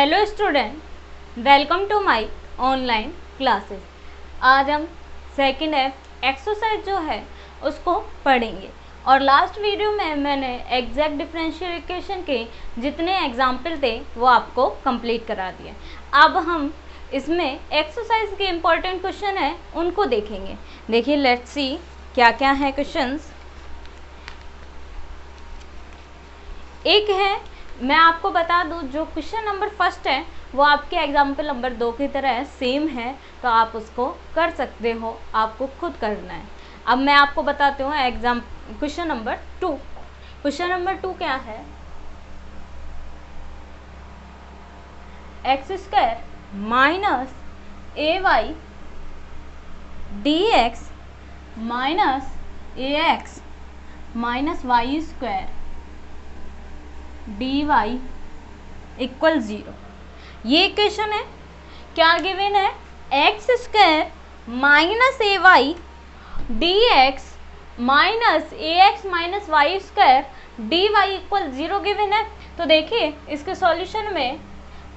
Hello student, welcome to my online classes. आज हम second F exercise जो है उसको पढ़ेंगे और लास्ट वीडियो में मैंने एग्जैक्ट डिफरेंशियल इक्वेशन के जितने एग्जाम्पल थे वो आपको कंप्लीट करा दिए। अब हम इसमें एक्सरसाइज के इम्पोर्टेंट क्वेश्चन है उनको देखेंगे। देखिए, लेट्स सी क्या क्या है क्वेश्चंस। एक है, मैं आपको बता दूं, जो क्वेश्चन नंबर फर्स्ट है वो आपके एग्जाम्पल नंबर 2 की तरह है, सेम है, तो आप उसको कर सकते हो, आपको खुद करना है। अब मैं आपको बताती हूँ क्वेश्चन नंबर 2। क्वेश्चन नंबर 2 क्या है? एक्स स्क्वायर माइनस ए वाई डी एक्स माइनस ए x minus Y square D Y equal 0। ये इक्वेशन है। क्या गिवन है? एक्स स्क्वायर माइनस ए वाई डी एक्स माइनस ए x minus Y square D Y equal 0 given है। तो देखिए इसके solution में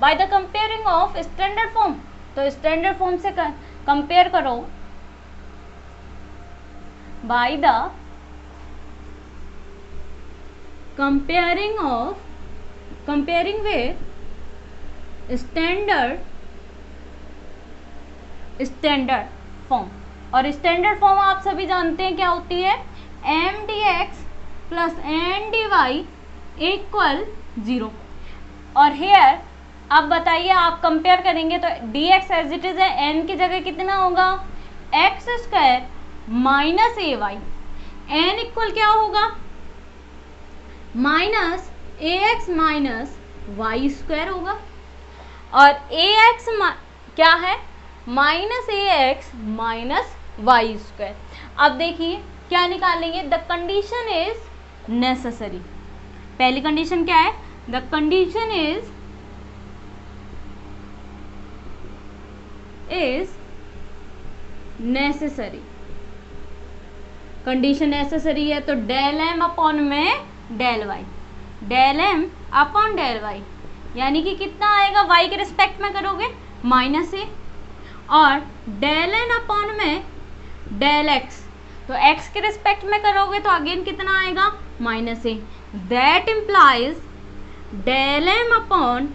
by the comparing of standard form, तो स्टैंडर्ड फॉर्म से कंपेयर करो, by the comparing with standard form. और standard form आप सभी जानते हैं क्या होती है? M D x plus N D Y equal 0। और हेयर अब बताइए, आप कंपेयर करेंगे तो D X as it is है, एन की जगह कितना होगा? एक्स स्क्वायर माइनस ए वाई, एन इक्वल क्या होगा? माइनस ए एक्स माइनस वाई स्क्वायर होगा। और ए एक्स क्या है? माइनस ए एक्स माइनस वाई स्क्वायर। अब देखिए क्या निकालेंगे? The condition is necessary. पहली कंडीशन क्या है? The condition is necessary. Condition necessary है तो डेल एम अपॉन में del Y, del M upon del Y, यानी कि कितना आएगा? वाई के रिस्पेक्ट में करोगे माइनस ए, और डेल एन अपॉन में डेल एक्स, तो एक्स के रिस्पेक्ट में करोगे तो अगेन कितना आएगा? Minus A. That implies del M upon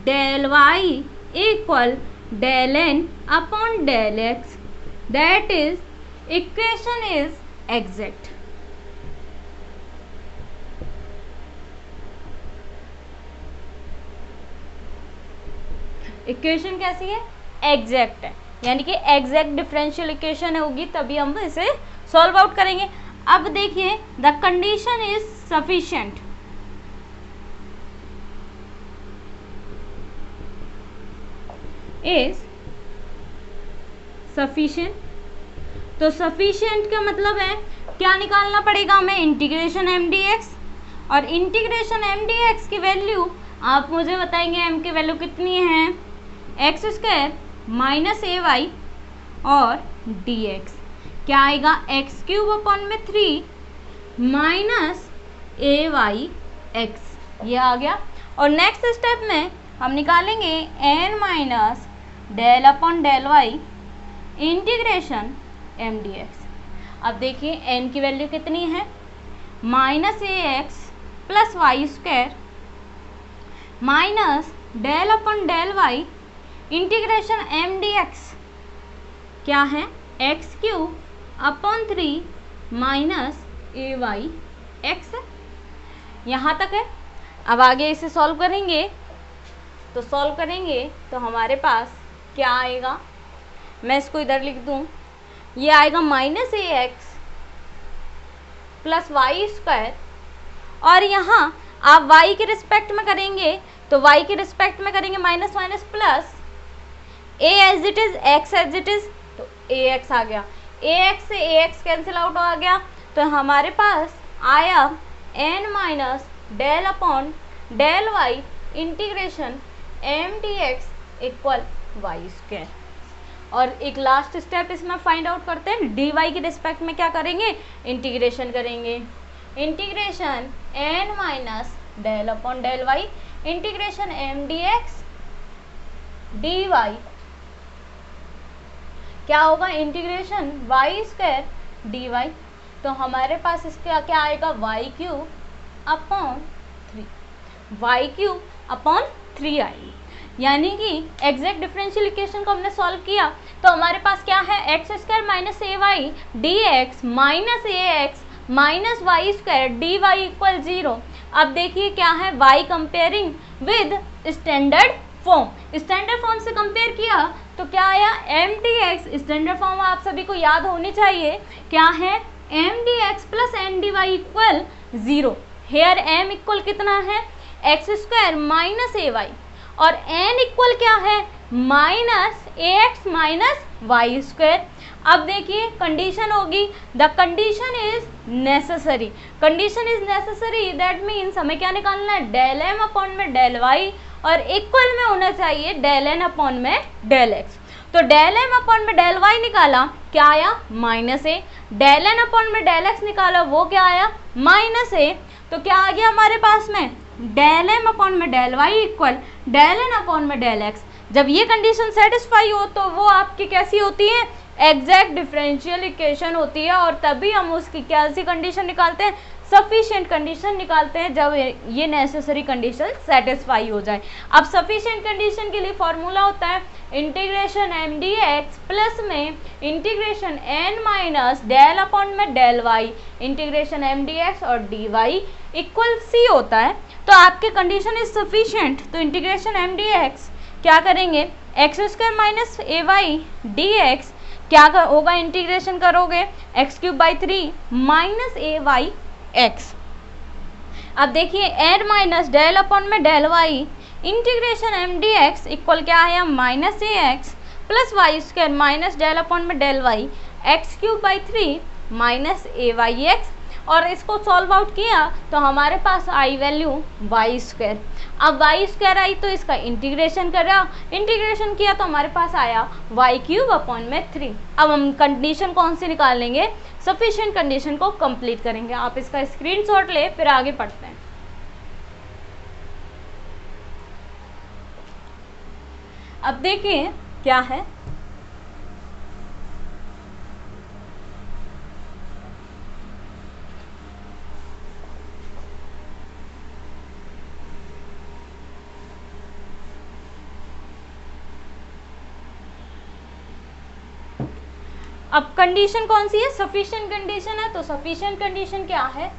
del Y equal del N upon del x, that is equation is exact. Equation कैसी है? एग्जैक्ट है, यानी कि एग्जैक्ट डिफरेंशियल इक्वेशन होगी तभी हम इसे सॉल्व आउट करेंगे। अब देखिए, the condition is sufficient. Is sufficient, तो सफिशिएंट का मतलब है क्या निकालना पड़ेगा हमें? इंटीग्रेशन एम डी एक्स, और इंटीग्रेशन एम डी एक्स की वैल्यू आप मुझे बताएंगे एम की वैल्यू कितनी है? एक्स स्क्वायर माइनस ए वाई और डी एक्स क्या आएगा? एक्स क्यूब अपॉन में 3 माइनस ए वाई एक्स, ये आ गया। और नेक्स्ट स्टेप में हम निकालेंगे n minus del upon del Y integration M D x. अब देखिए एन की वैल्यू कितनी है? माइनस ए x plus y square minus del upon del Y integration M D x क्या है? एक्स क्यूब अपॉन 3 माइनस ए वाई एक्स। यहाँ तक है। अब आगे इसे सॉल्व करेंगे तो हमारे पास क्या आएगा? मैं इसको इधर लिख दूँ, ये आएगा माइनस ए एक्स प्लस वाई स्क्वायर, और यहाँ आप y के रिस्पेक्ट में करेंगे तो y के रिस्पेक्ट में करेंगे minus minus plus a as it is, x as it is, तो ax आ गया। ax से ax कैंसिल आउट आ गया, तो हमारे पास आया n minus del upon del y integration M D x equal Y square. और एक लास्ट स्टेप इसमें फाइंड आउट करते हैं, डी वाई के रिस्पेक्ट में क्या करेंगे? इंटीग्रेशन करेंगे। Integration N minus del upon del Y integration M D x D Y क्या होगा, integration Y square D Y. तो हमारे पास इसका क्या आएगा, Y cube upon 3, Y cube upon 3 आएगी। यानी कि एग्जैक्ट डिफरेंशियल इक्वेशन को हमने सॉल्व किया तो हमारे पास क्या है, एक्स स्क्वायर माइनस ए वाई डी एक्स माइनस ए x minus Y square D Y equal 0। अब देखिए क्या है, y comparing with standard form, standard form से कंपेयर किया तो क्या आया, m D x, standard form आप सभी को याद होनी चाहिए, क्या है, M D x plus N D Y equal 0। Here m equal कितना है, एक्स स्क्वायर माइनस ए वाई, और एन इक्वल क्या है, माइनस ए एक्स माइनस वाई स्क्वायर। अब देखिए कंडीशन होगी, the condition is necessary, condition is necessary that means हमें क्या निकालना है, डेल एम अपॉन में डेल वाई और इक्वल में होना चाहिए डेल एन अपॉन में डेल एक्स। तो डेल एम अपॉन में डेल वाई निकाला, क्या आया, माइनस ए, डेल एन अपॉन में डेल एक्स निकाला, वो क्या आया, माइनस ए। तो क्या आ गया हमारे पास में, डेल एम अपॉन में del Y equal del N upon में डेल एक्स। जब ये कंडीशन सेटिस्फाई हो तो वो आपकी कैसी होती है, एग्जैक्ट डिफरेंशियल इक्वेशन होती है, और तभी हम उसकी कैसी कंडीशन निकालते हैं, सफिशिएंट कंडीशन निकालते हैं, जब ये नेसेसरी कंडीशन सेटिस्फाई हो जाए। अब सफिशिएंट कंडीशन के लिए फॉर्मूला होता है integration M D x plus में integration N minus del upon में del Y integration M D x और डी वाई इक्वल सी होता है। तो आपके कंडीशन इज सफिशिएंट, तो इंटीग्रेशन एम डी एक्स क्या करेंगे, एक्स स्क्वायर माइनस ए वाई डी एक्स क्या होगा, इंटीग्रेशन करोगे x cube by 3 minus A Y x. अब देखिए एन माइनस डेल अपॉन में del Y integration M D x equal क्या है, माइनस ए x plus y square minus del upon में del y x cube by 3 minus A Y x. और इसको solve out किया तो हमारे पास आई वैल्यू वाई स्क्वायर। अब वाई स्क्वायर आई तो इसका इंटीग्रेशन करा, इंटीग्रेशन किया तो हमारे पास आया वाई क्यूब अपॉन में 3। अब हम कंडीशन कौन सी निकाल लेंगे, सफिशिएंट कंडीशन को कंप्लीट करेंगे। आप इसका स्क्रीनशॉट ले, फिर आगे पढ़ते हैं। अब देखिए क्या है, अब कंडीशन कौन सी है, सफिशिएंट कंडीशन है। तो सफिशिएंट कंडीशन क्या है,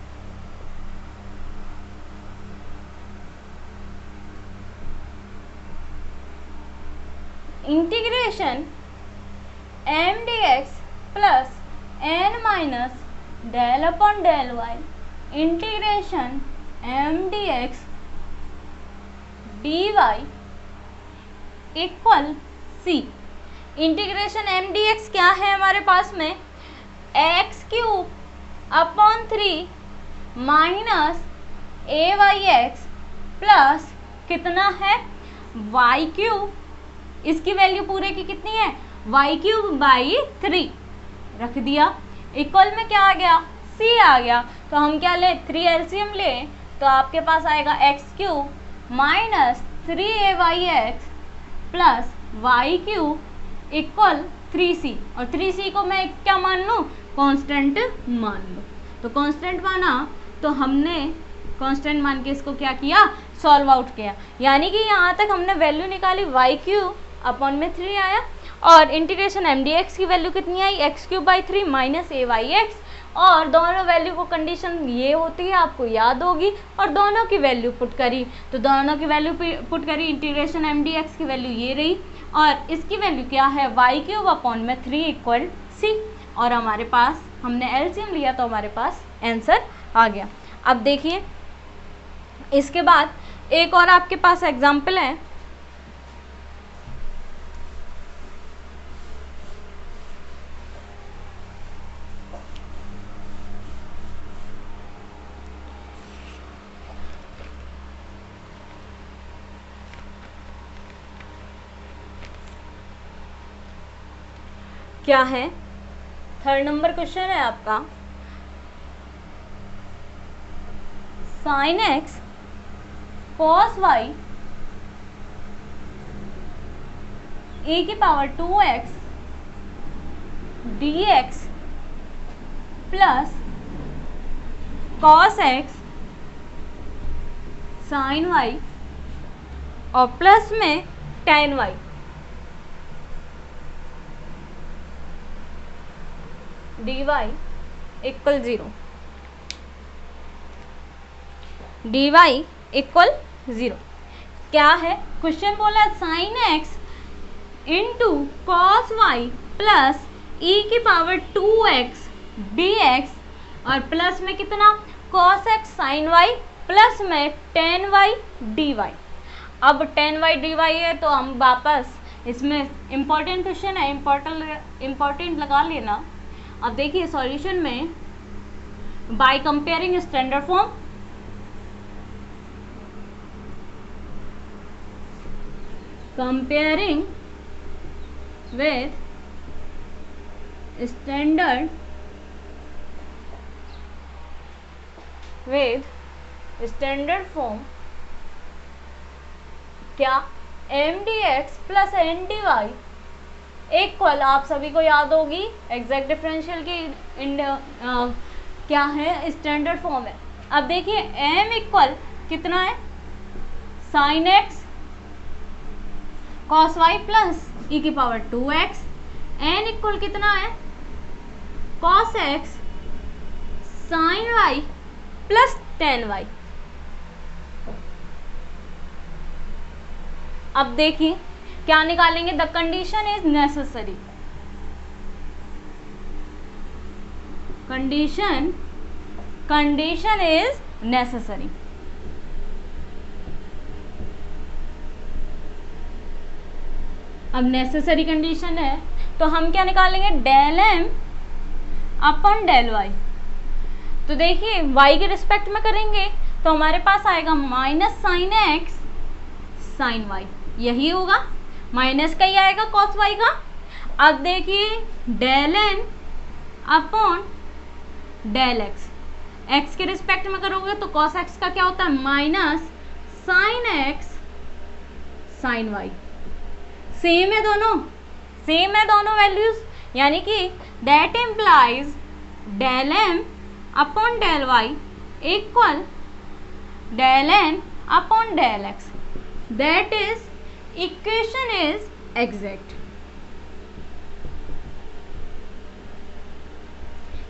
integration M D x plus N minus del upon del Y integration M D x D Y equal C. Integration M D x क्या है हमारे पास में, एक्स क्यूब अपॉन 3 माइनस ए Y X plus कितना है, Y cube, इसकी value पूरे की कितनी है, वाई क्यूब बाई 3 रख दिया, इक्वल में क्या आ गया, सी आ गया। तो हम क्या ले, 3 एलसीएम ले तो आपके पास आएगा X cube minus 3 Y X plus Y cube equal 3c, और 3c को मैं क्या मान लूँ, कांस्टेंट मान लो। तो कांस्टेंट माना तो हमने कांस्टेंट मान के इसको क्या किया, सॉल्व आउट किया। यानी कि यहाँ तक हमने वैल्यू निकाली, वाई क्यूब अपॉन में 3 आया, और इंटीग्रेशन एम डी एक्स की वैल्यू कितनी आई, x cube by 3 minus A Y x. और दोनों वैल्यू को कंडीशन ये होती है, आपको याद होगी, और दोनों की वैल्यू पुट करी, तो दोनों की वैल्यू पुट करी, इंटीग्रेशन एम डी एक्स की वैल्यू ये रही और इसकी वैल्यू क्या है, वाई क्यूब अपॉन में 3 इक्वल सी। और हमारे पास हमने एलसीएम लिया तो हमारे पास आंसर आ गया। अब देखिए इसके बाद एक और आपके पास एग्जाम्पल है, क्या है, 3rd नंबर क्वेश्चन है आपका, sine x cos Y e की power 2x dx plus cos x sin y और प्लस में tan y dy equal 0, dy equal 0। क्या है क्वेश्चन बोला sine X into cos Y plus e की power 2x dx और plus में कितना cos x sin y plus में tan y dy। अब tan y dy है तो हम वापस इसमें इम्पोर्टेंट क्वेश्चन है, इम्पोर्टेंट लगा लेना। अब देखिए सॉल्यूशन में by comparing standard form, comparing with standard form, क्या m D x plus N D Y equal, आप सभी को याद होगी एग्जैक्ट डिफरेंशियल की क्या है स्टैंडर्ड फॉर्म है। अब देखिए m इक्वल कितना है sine x cos Y plus e की पावर 2x, n इक्वल कितना है cos x sine Y plus tan y। अब देखिए क्या निकालेंगे, the condition is necessary, condition is necessary. अब नेसेसरी कंडीशन है तो हम क्या निकालेंगे del m upon del y। तो देखिए y के रिस्पेक्ट में करेंगे तो हमारे पास आएगा minus sine X sine y, यही होगा, माइनस का ही आएगा cos y का। अब देखिए del n upon del x, x के रिस्पेक्ट में करोगे तो cos x का क्या होता है minus sine x sine y। Same है दोनों वैल्यूज, यानी कि that implies del m upon del y equal del n upon del x, that is equation is exact.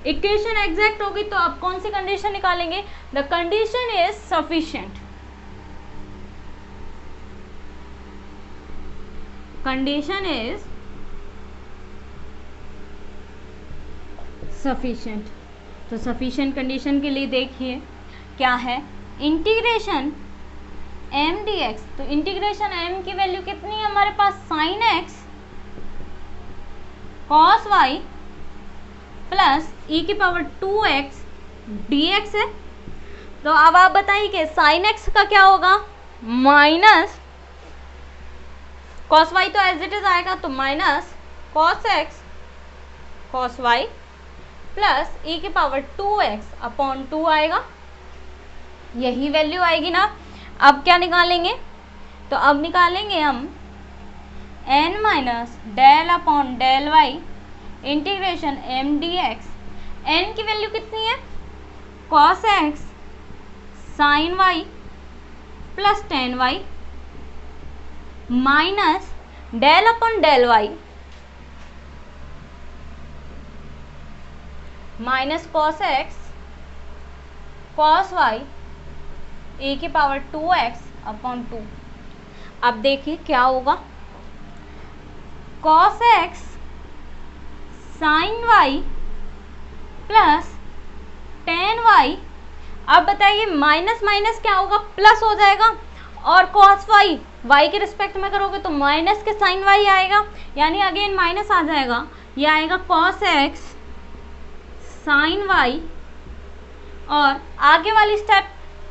Equation exact होगी तो आप कौन सी कंडीशन निकालेंगे, the condition is sufficient, condition is sufficient. तो सफिशिएंट कंडीशन के लिए देखिए क्या है इंटीग्रेशन m dx, तो इंटीग्रेशन m की वैल्यू कितनी है हमारे पास sine x cos y plus e की पावर 2x dx है। तो अब आप बताइए कि साइन x का क्या होगा माइनस cos y, तो एज इट इज आएगा तो minus cos x cos y plus e की पावर 2x अपॉन 2 आएगा, यही वैल्यू आएगी ना। अब क्या निकालेंगे, तो अब निकालेंगे हम n minus del upon del y integration m dx, n की वैल्यू कितनी है cos x sine y plus tan y minus del upon del y माइनस cos x cos y e की पावर 2x अपॉन 2। अब देखिए क्या होगा cos x sine y plus tan y। अब बताइए माइनस माइनस क्या होगा प्लस हो जाएगा, और cos y के रिस्पेक्ट में करोगे तो माइनस के साइन y आएगा, यानी अगेन माइनस आ जाएगा, ये आएगा cos x साइन y, और आगे वाली स्टेप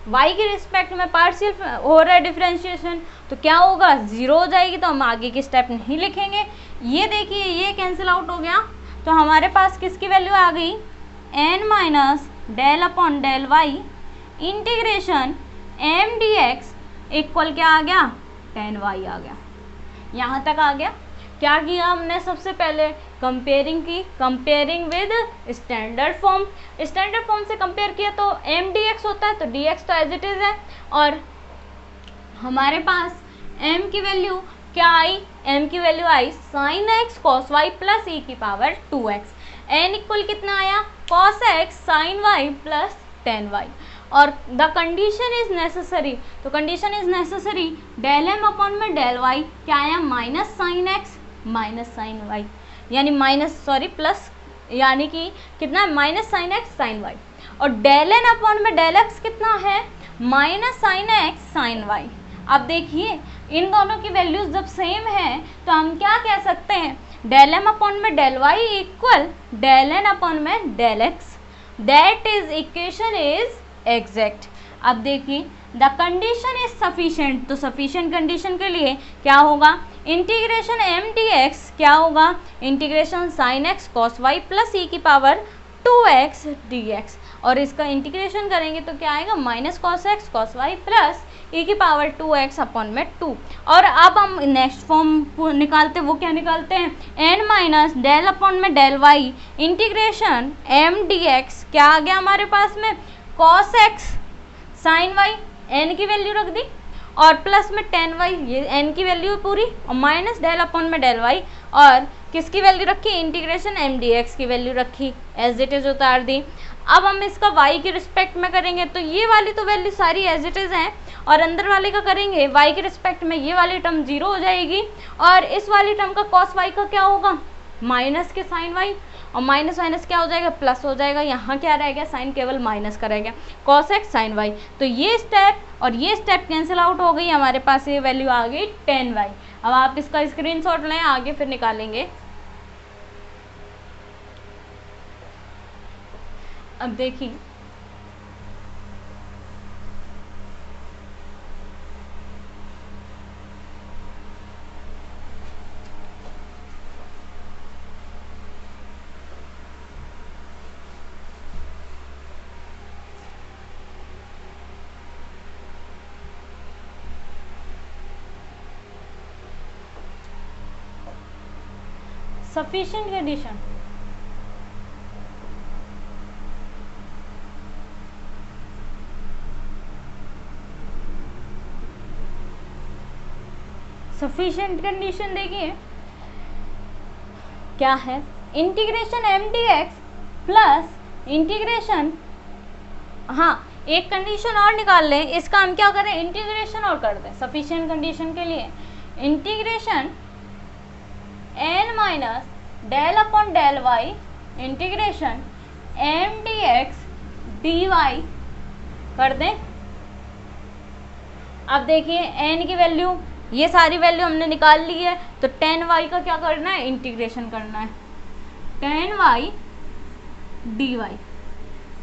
y के रिस्पेक्ट में पार्शियल हो रहा है डिफरेंशिएशन, तो क्या होगा 0 हो जाएगी, तो हम आगे की स्टेप नहीं लिखेंगे। ये देखिए ये कैंसिल आउट हो गया, तो हमारे पास किसकी वैल्यू आ गई n minus del upon del y integration m dx equal क्या आ गया tan y आ गया, यहाँ तक आ गया। क्या किया हमने सबसे पहले, कंपेयरिंग की, comparing with standard form. Standard form से कंपेयर किया तो एम डी एक्स होता है, तो डी एक्स तो एज इट इज है, और हमारे पास m की वैल्यू क्या आई, m की वैल्यू आई sine x cos Y plus e की पावर 2x। n इक्वल कितना आया, cos x sine Y plus ten y. और द कंडीशन इज नेसेसरी, तो condition is necessary del M upon में डेल वाई क्या आया, minus sine X minus sine Y, यानी plus, यानी कि कितना है, minus sine X sine Y, और डेल एन अपॉन में डेल एक्स कितना है, minus sine X sine Y. अब देखिए इन दोनों की वैल्यूज जब सेम है तो हम क्या कह सकते हैं, डेल एम अपॉन में del Y equal del N upon में del x, that is equation is exact. अब देखिए द कंडीशन इज सफिशिएंट, तो सफिशिएंट कंडीशन के लिए क्या होगा, इंटीग्रेशन एम डी एक्स क्या होगा, integration sine x cos Y plus e की पावर 2x dx, और इसका इंटीग्रेशन करेंगे तो क्या आएगा, minus cos x cos Y plus e की पावर 2x अपॉन में 2। और अब हम नेक्स्ट फॉर्म निकालते हैं, वो क्या निकालते हैं, n माइनस डेल अपॉन में del Y integration m dx क्या आ गया हमारे पास में, cos x sine Y, n की वैल्यू रख दी, और प्लस में टेन वाई, ये n की वैल्यू पूरी, और माइनस डेल अपॉन में डेल वाई, और किसकी वैल्यू रखी, इंटीग्रेशन एम डी एक्स की वैल्यू रखी, एज इट इज उतार दी। अब हम इसका y के रिस्पेक्ट में करेंगे तो ये वाली तो वैल्यू सारी एज इट इज हैं, और अंदर वाले का करेंगे y के रिस्पेक्ट में, ये वाली टर्म 0 हो जाएगी, और इस वाली टर्म का cos y का क्या होगा, माइनस के साइन y, और माइनस माइनस क्या हो जाएगा, प्लस हो जाएगा, यहाँ क्या रहेगा, साइन केवल माइनस का रहेगा, cos x साइन y। तो ये स्टेप और ये स्टेप कैंसिल आउट हो गई, हमारे पास ये वैल्यू आ गई 10y। अब आप इसका स्क्रीनशॉट लें, आगे फिर निकालेंगे। अब देखिए सफिशिएंट कंडीशन, सफिशिएंट कंडीशन देखिए क्या है, integration M D x plus integration, हाँ एक कंडीशन और निकाल लें, इसका हम क्या करें, इंटीग्रेशन और कर दें सफिशिएंट कंडीशन के लिए, integration n minus del upon del Y integration M D x D Y कर दें। अब देखिए n की वैल्यू, ये सारी वैल्यू हमने निकाल ली है, तो 10y का क्या करना है, इंटीग्रेशन करना है, 10y dy,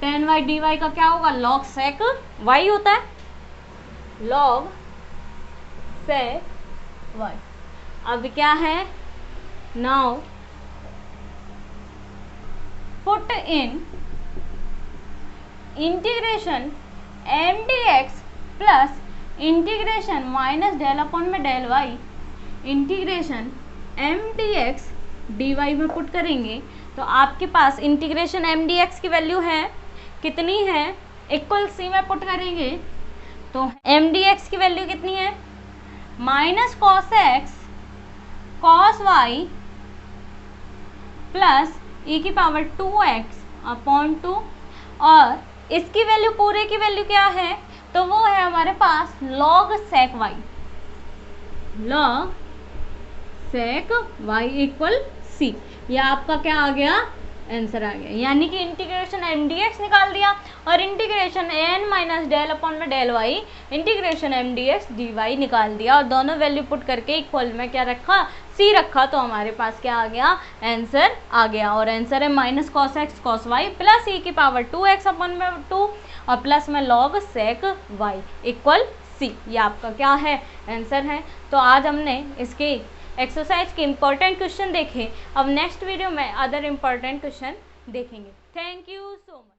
10y dy का क्या होगा, log sec y होता है, log sec y। अब क्या है, now put in integration M D x plus integration minus del upon में del Y integration M D x D y में पुट करेंगे तो आपके पास इंटीग्रेशन एम डी एक्स की वैल्यू है कितनी है, इक्वल सी में पुट करेंगे तो एम डी एक्स की वैल्यू कितनी है, minus cos x cos Y plus e की पावर 2x अपॉन 2, और इसकी वैल्यू पूरे की वैल्यू क्या है, तो वो है हमारे पास log sec y, log sec y equal c। ये आपका क्या आ गया, आंसर आ गया, यानी कि इंटीग्रेशन एम डी एक्स निकाल दिया और integration N minus del upon में del Y integration M D x D y निकाल दिया, और दोनों वैल्यू पुट करके इक्वल में क्या रखा, सी रखा, तो हमारे पास क्या आ गया, आंसर आ गया। और आंसर है minus cos x cos Y plus e की पावर 2x अपॉन में 2 और प्लस में log sec y equal C. ये आपका क्या है, आंसर है। तो आज हमने इसके एक्सरसाइज के इम्पोर्टेंट क्वेश्चन देखे, अब नेक्स्ट वीडियो में अदर इम्पोर्टेंट क्वेश्चन देखेंगे। Thank you so much.